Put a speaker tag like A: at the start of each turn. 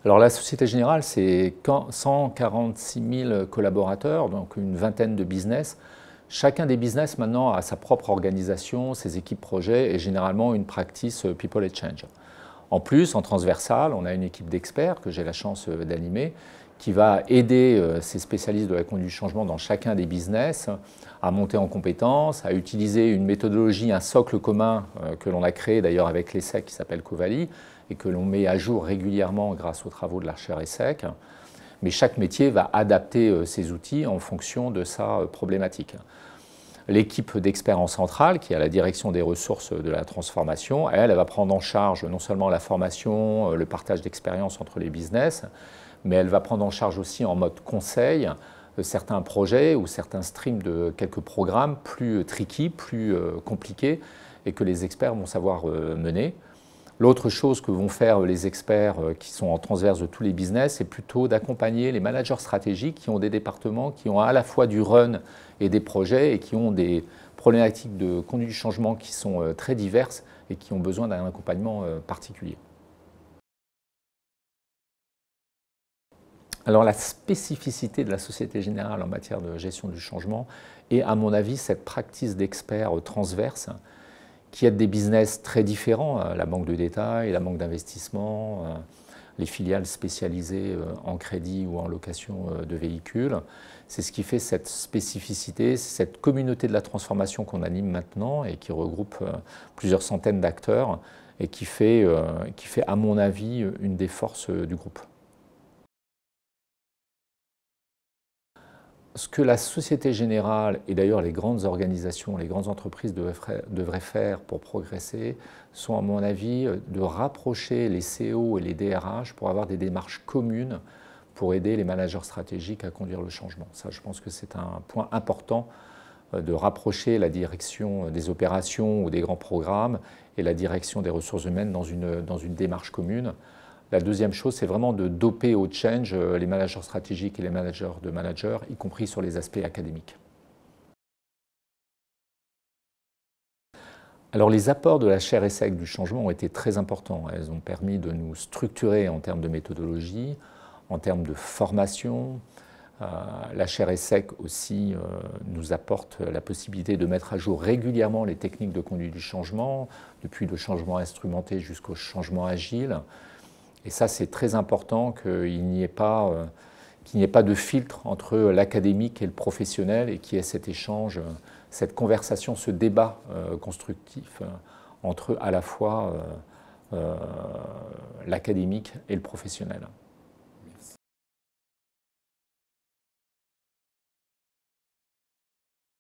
A: Alors la Société Générale, c'est 146 000 collaborateurs, donc une vingtaine de business. Chacun des business maintenant a sa propre organisation, ses équipes projets et généralement une practice People and Change. En plus, en transversal, on a une équipe d'experts que j'ai la chance d'animer qui va aider ces spécialistes de la conduite du changement dans chacun des business à monter en compétences, à utiliser une méthodologie, un socle commun que l'on a créé d'ailleurs avec l'ESSEC qui s'appelle Covali et que l'on met à jour régulièrement grâce aux travaux de la chaire ESSEC. Mais chaque métier va adapter ses outils en fonction de sa problématique. L'équipe d'experts en centrale, qui a la direction des ressources de la transformation, elle va prendre en charge non seulement la formation, le partage d'expériences entre les business, mais elle va prendre en charge aussi en mode conseil certains projets ou certains streams de quelques programmes plus tricky, plus compliqués et que les experts vont savoir mener. L'autre chose que vont faire les experts qui sont en transverse de tous les business, c'est plutôt d'accompagner les managers stratégiques qui ont des départements qui ont à la fois du run et des projets et qui ont des problématiques de conduite du changement qui sont très diverses et qui ont besoin d'un accompagnement particulier. Alors la spécificité de la Société Générale en matière de gestion du changement est à mon avis cette practice d'experts transverse qui aident des business très différents, la banque de détail, la banque d'investissement, les filiales spécialisées en crédit ou en location de véhicules. C'est ce qui fait cette spécificité, cette communauté de la transformation qu'on anime maintenant et qui regroupe plusieurs centaines d'acteurs et qui fait, à mon avis, une des forces du groupe. Ce que la Société Générale et d'ailleurs les grandes organisations, les grandes entreprises devraient faire pour progresser sont à mon avis de rapprocher les CEO et les DRH pour avoir des démarches communes pour aider les managers stratégiques à conduire le changement. Ça, je pense que c'est un point important de rapprocher la direction des opérations ou des grands programmes et la direction des ressources humaines dans une démarche commune. La deuxième chose, c'est vraiment de doper au change les managers stratégiques et les managers de managers, y compris sur les aspects académiques. Alors les apports de la chaire ESSEC du changement ont été très importants. Elles ont permis de nous structurer en termes de méthodologie, en termes de formation. La chaire ESSEC aussi nous apporte la possibilité de mettre à jour régulièrement les techniques de conduite du changement, depuis le changement instrumenté jusqu'au changement agile. Et ça, c'est très important qu'il n'y ait pas de filtre entre l'académique et le professionnel et qu'il y ait cet échange, cette conversation, ce débat constructif entre à la fois l'académique et le professionnel.